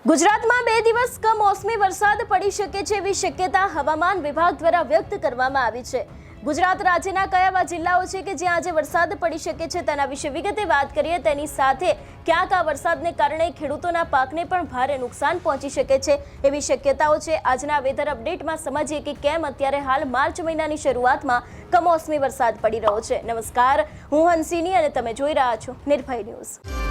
ગુજરાતમાં 2 દિવસ કમોસમી વરસાદ પડી શકે છે એવી શક્યતા હવામાન વિભાગ દ્વારા વ્યક્ત કરવામાં આવી છે। ગુજરાત રાજ્યના કયા એવા જિલ્લાઓ છે કે જ્યાં આજે વરસાદ પડી શકે છે તેના વિશે વિગતે વાત કરીએ। તેની સાથે ક્યાંક આ વરસાદને કારણે ખેડૂતોના પાકને પણ ભારે નુકસાન પહોંચી શકે છે એવી શક્યતાઓ છે। આજના વેધર અપડેટમાં સમજીએ કે કેમ અત્યારે હાલ માર્ચ મહિનાની શરૂઆતમાં કમોસમી વરસાદ પડી રહ્યો છે। નમસ્કાર, હું હંસિની અને તમે જોઈ રહ્યા છો નિર્ભય ન્યૂઝ।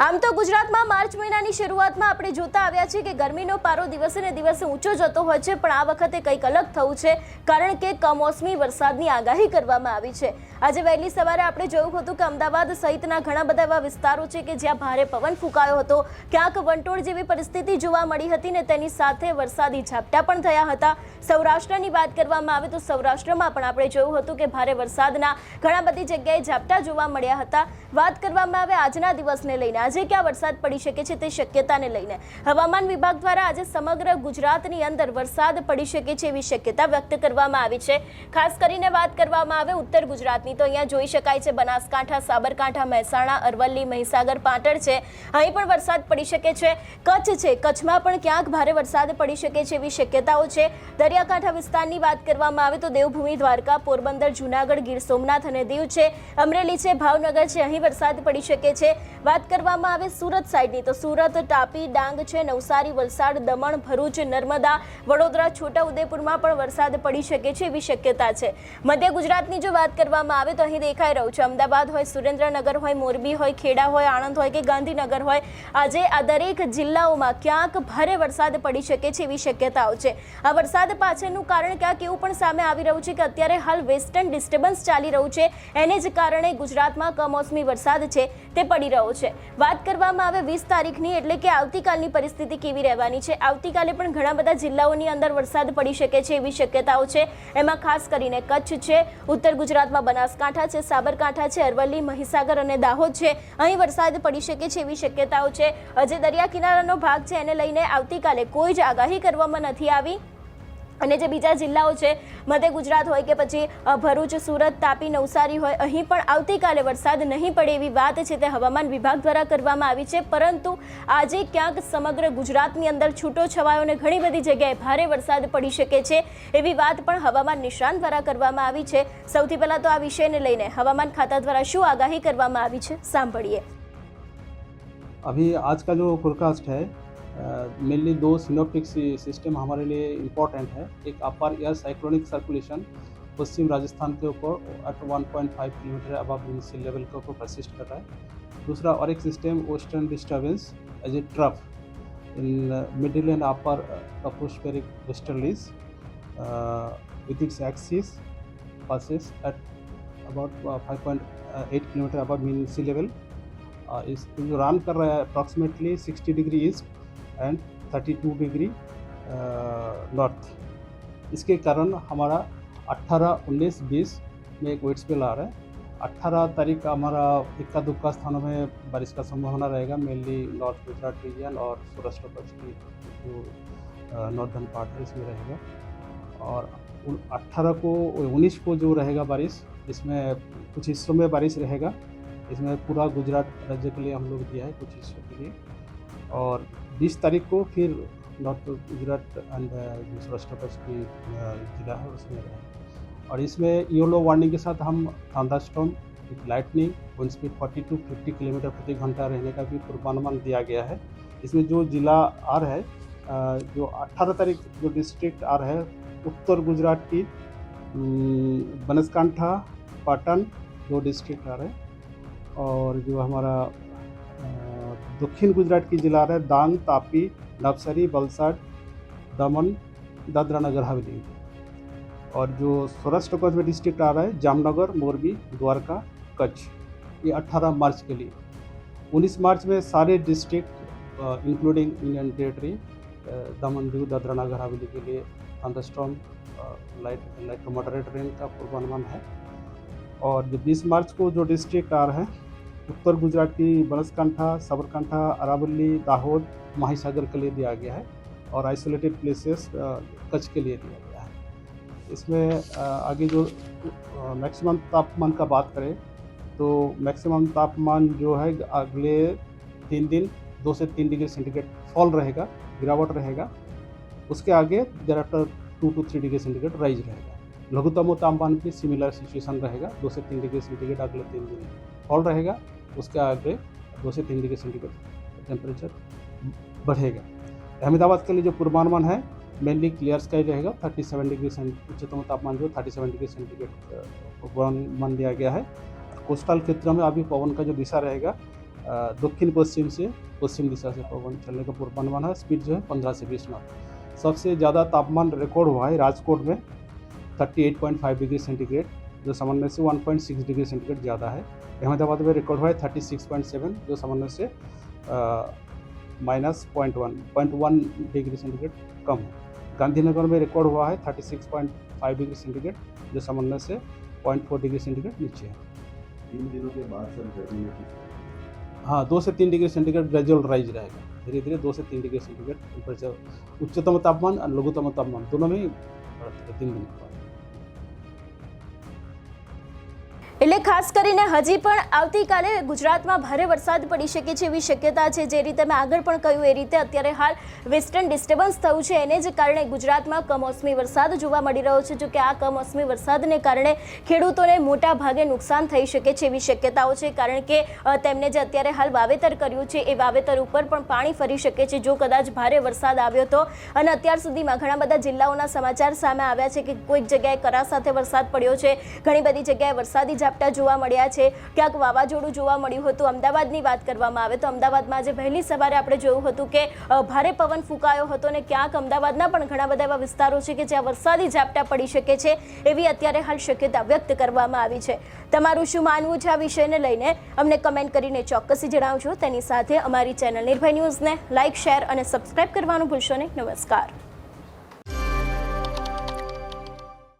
આમ તો ગુજરાતમાં માર્ચ મહિનાની શરૂઆતમાં આપણે જોતા આવ્યા છીએ કે ગરમીનો પારો દિવસે ને દિવસે ઊંચો જતો હોય છે, પણ આ વખતે કંઈક અલગ થયું છે કારણ કે કમોસમી વરસાદની આગાહી કરવામાં આવી છે। આજે વહેલી સવારે આપણે જોયું હતું કે અમદાવાદ સહિતના ઘણા બધા એવા વિસ્તારો છે કે જ્યાં ભારે પવન ફૂંકાયો હતો, ક્યાંક વંટોળ જેવી પરિસ્થિતિ જોવા મળી હતી ને તેની સાથે વરસાદી ઝાપટા પણ થયા હતા। સૌરાષ્ટ્રની વાત કરવામાં આવે તો સૌરાષ્ટ્રમાં પણ આપણે જોયું હતું કે ભારે વરસાદના ઘણા બધી જગ્યાએ ઝાપટા જોવા મળ્યા હતા। વાત કરવામાં આવે આજના દિવસને લઈને, આજે ક્યાં વરસાદ પડી શકે છે તે શક્યતાને લઈને હવામાન વિભાગ દ્વારા આજે સમગ્ર ગુજરાતની અંદર વરસાદ પડી શકે છે એવી શક્યતા વ્યક્ત કરવામાં આવી છે। ખાસ કરીને વાત કરવામાં આવે ઉત્તર ગુજરાતની તો અહીંયા જોઈ શકાય છે બનાસકાંઠા, સાબરકાંઠા, મહેસાણા, અરવલ્લી, મહીસાગર, પાટણ છે, અહીં પણ વરસાદ પડી શકે છે। કચ્છ છે, કચ્છમાં પણ ક્યાંક ભારે વરસાદ પડી શકે છે એવી શક્યતાઓ છે। દરિયાકાંઠા વિસ્તારની વાત કરવામાં આવે તો દેવભૂમિ, દ્વારકા, પોરબંદર, જૂનાગઢ, ગીર સોમનાથ અને દીવ છે, અમરેલી છે, ભાવનગર છે, અહીં વરસાદ પડી શકે છે। વાત કરવામાં આવે સુરત સાઈડની તો સુરત, તાપી, ડાંગ છે, નવસારી, વલસાડ, દમણ, ભરૂચ, નર્મદા, વડોદરા, છોટાઉદેપુરમાં પણ વરસાદ પડી શકે છે એવી શક્યતા છે। મધ્ય ગુજરાતની જો વાત કરવામાં આવે તો અહીં દેખાઈ રહ્યું છે અમદાવાદ હોય, સુરેન્દ્રનગર હોય, મોરબી હોય, ખેડા હોય, આણંદ હોય કે ગાંધીનગર હોય, આજે આ દરેક જિલ્લાઓમાં ક્યાંક ભારે વરસાદ પડી શકે છે એવી શક્યતાઓ છે। આ વરસાદ પાછળનું કારણ ક્યાંક એવું પણ સામે આવી રહ્યું છે કે અત્યારે હાલ વેસ્ટર્ન ડિસ્ટર્બન્સ ચાલી રહ્યું છે, એને જ કારણે ગુજરાતમાં કમોસમી વરસાદ છે તે પડી રહ્યો છે। વાત કરવામાં આવે 20 તારીખની એટલે કે આવતીકાલની પરિસ્થિતિ કેવી રહેવાની છે। આવતીકાલે પણ ઘણા બધા જિલ્લાઓની અંદર વરસાદ પડી શકે છે એવી શક્યતાઓ છે। એમાં ખાસ કરીને કચ્છ છે, ઉત્તર ગુજરાતમાં બનાસકાંઠા છે, સાબરકાંઠા છે, અરવલ્લી, મહીસાગર અને દાહોદ છે, અહીં વરસાદ પડી શકે છે એવી શક્યતાઓ છે। હજે દરિયા કિનારાનો ભાગ છે એને લઈને આવતીકાલે કોઈ જ આગાહી કરવામાં નથી આવી અને જે બીજા જિલ્લાઓ છે મધ્ય ગુજરાત હોય કે પછી ભરૂચ, સુરત, તાપી, નવસારી હોય, અહીં પણ આવતીકાલે વરસાદ નહીં પડે એવી વાત છે તે હવામાન વિભાગ દ્વારા કરવામાં આવી છે। પરંતુ આજે ક્યાંક સમગ્ર ગુજરાતની અંદર છૂટો છવાયો અને ઘણી બધી જગ્યાએ ભારે વરસાદ પડી શકે છે એવી વાત પણ હવામાન નિષ્ણાંત દ્વારા કરવામાં આવી છે। સૌથી પહેલા તો આ વિષયને લઈને હવામાન ખાતા દ્વારા શું આગાહી કરવામાં આવી છે સાંભળીએ। अभी आज का जो फोरकास्ट है मेनली दो सिनोप्टिक सिस्टम हमारे लिए इम्पोर्टेंट है। एक अपर एयर साइक्लोनिक सर्कुलेशन पश्चिम राजस्थान के ऊपर at 1.5 kilometre above sea level के ऊपर परसिस्ट कर रहा है। दूसरा और एक system western disturbance as a trough in middle and upper tropospheric westerlies with its axis passes at about 5.8 kilometre above mean sea level. इस जो रन कर रहा है approximately 60 degree east and 32 degree north. इसके कारण हमारा 18, 19, 20 में एक वेट स्पेल आ रहा है। 18 तारीख का हमारा इक्का दुक्का स्थानों में बारिश का संभावना रहेगा, मेनली नॉर्थ गुजरात रीजन और सौराष्ट्र कच्छ की जो नॉर्दर्न पार्ट है इसमें रहेगा। और 18 को 19 को जो रहेगा बारिश, इसमें कुछ हिस्सों में बारिश रहेगा। इसमें पूरा गुजरात राज्य के लिए हम लोग दिया है, कुछ हिस्सों के लिए। और 20 तारीख को फिर नॉर्थ गुजरात एंड सौराष्ट्र कच्छ की जिला है उसमें रहेगा। और इसमें येलो वार्निंग के साथ हम thunderstorm with lightning wind speed 40 to 50 kilometre प्रति घंटा रहने का भी पूर्वानुमान दिया गया है। इसमें जो जिला आ रहा है, जो 18 तारीख जो डिस्ट्रिक्ट आ रहा है उत्तर गुजरात की बनासकांठा, पाटन, दो डिस्ट्रिक्ट आ रहे हैं। और जो हमारा दक्षिण गुजरात की जिला आ रहा है डांग, तापी, नवसारी, वलसाड, दमन, दादरा नगर हवेली। और जो सौराष्ट्र कच्छ में डिस्ट्रिक्ट आ रहा है जामनगर, मोरबी, द्वारका, कच्छ, ये 18 मार्च के लिए। 19 मार्च में सारे डिस्ट्रिक्ट इंक्लूडिंग इंडियन टेरिटरी दमन, दीव, दादरा नगर हवेली के लिए thunderstorm light to moderate rain का पूर्वानुमान है। और जो 20 मार्च को जो डिस्ट्रिक्ट आ रहा है उत्तर गुजरात की बनासकांठा, साबरकांठा, अरावली, दाहोद, महीसागर के लिए दिया गया है। और आइसोलेटेड प्लेसेस कच्छ के लिए दिया गया है। इसमें आगे जो मैक्सिमम तापमान का बात करें तो मैक्सिमम तापमान जो है अगले 3 दिन 2 से 3 डिग्री सेंटीग्रेड फॉल रहेगा, गिरावट रहेगा। उसके आगे thereafter 2 to 3 degree centigrade rise रहेगा। लघुत्तम तापमान भी सिमिलर सिचुएशन रहेगा, 2 से 3 डिग्री सेंटीग्रेड अगले 3 दिन फॉल रहेगा। उसके आगे 2 से 3 डिग्री सेंटीग्रेड टेम्परेचर बढ़ेगा। अहमदाबाद के लिए जो पूर्वानुमान है मेनली क्लियर स्काई रहेगा, 37 डिग्री उच्चतम तापमान जो 37 डिग्री सेंटीग्रेड पूर्वानुमान दिया गया है। कोस्टल क्षेत्र में अभी पवन का जो दिशा रहेगा दक्षिण पश्चिम से पश्चिम दिशा से पवन चलने का पूर्वानुमान है। स्पीड जो है 15 से 20 नॉट। सबसे ज़्यादा तापमान रिकॉर्ड हुआ है राजकोट में 38.5 डिग्री सेंटीग्रेड, जो सामान्य से 1.6 डिग्री सेंटीग्रेड ज़्यादा है। अहमदाबाद में रिकॉर्ड हुआ है 36.7, जो सामान्य से -0.1 डिग्री सेंटीग्रेड कम है। गांधीनगर में रिकॉर्ड हुआ है 36.5 डिग्री सेंटीग्रेड, जो सामान्य से 0.4 डिग्री सेंटीग्रेड नीचे है। 3 दिनों के बाद सर गर्मी में हाँ, 2 से 3 डिग्री सेंटीग्रेड ग्रेजुअल राइज रहेगा, धीरे धीरे 2 से 3 डिग्री सेंटीग्रेड टेम्परेचर, उच्चतम तापमान और लघुत्तम तापमान दोनों में बढ़ते 3 दिन के बाद। એટલે ખાસ કરીને હજી પણ આવતીકાલે ગુજરાતમાં ભારે વરસાદ પડી શકે છે એવી શક્યતા છે। જે રીતે મેં આગળ પણ કહ્યું એ રીતે અત્યારે હાલ વેસ્ટર્ન ડિસ્ટર્બન્સ થયું છે, એને જ કારણે ગુજરાતમાં કમોસમી વરસાદ જોવા મળી રહ્યો છે। જો કે આ કમોસમી વરસાદને કારણે ખેડૂતોને મોટા ભાગે નુકસાન થઈ શકે છે એવી શક્યતાઓ છે, કારણ કે તેમને જે અત્યારે હાલ વાવેતર કર્યું છે એ વાવેતર ઉપર પણ પાણી ફરી શકે છે જો કદાચ ભારે વરસાદ આવ્યો તો। અને અત્યાર સુધીમાં ઘણા બધા જિલ્લાઓના સમાચાર સામે આવ્યા છે કે કોઈક જગ્યાએ કરા સાથે વરસાદ પડ્યો છે, ઘણી બધી જગ્યાએ વરસાદી ઝાપટા જોવા મળ્યા છે, ક્યાંક વાવાઝોડું જોવા મળ્યું હતું। અમદાવાદની વાત કરવામાં આવે તો અમદાવાદમાં આજે વહેલી સવારે આપણે જોયું હતું કે ભારે પવન ફૂંકાયો હતો અને ક્યાંક અમદાવાદના પણ ઘણા બધા એવા વિસ્તારો છે કે જ્યાં વરસાદી ઝાપટા પડી શકે છે એવી અત્યારે હાલ શક્યતા વ્યક્ત કરવામાં આવી છે। તમારું શું માનવું છે આ વિષયને લઈને અમને કમેન્ટ કરીને ચોક્કસથી જણાવજો। તેની સાથે અમારી ચેનલ નિર્ભય ન્યૂઝને લાઇક, શેર અને સબસ્ક્રાઇબ કરવાનું ભૂલશો નહીં। નમસ્કાર।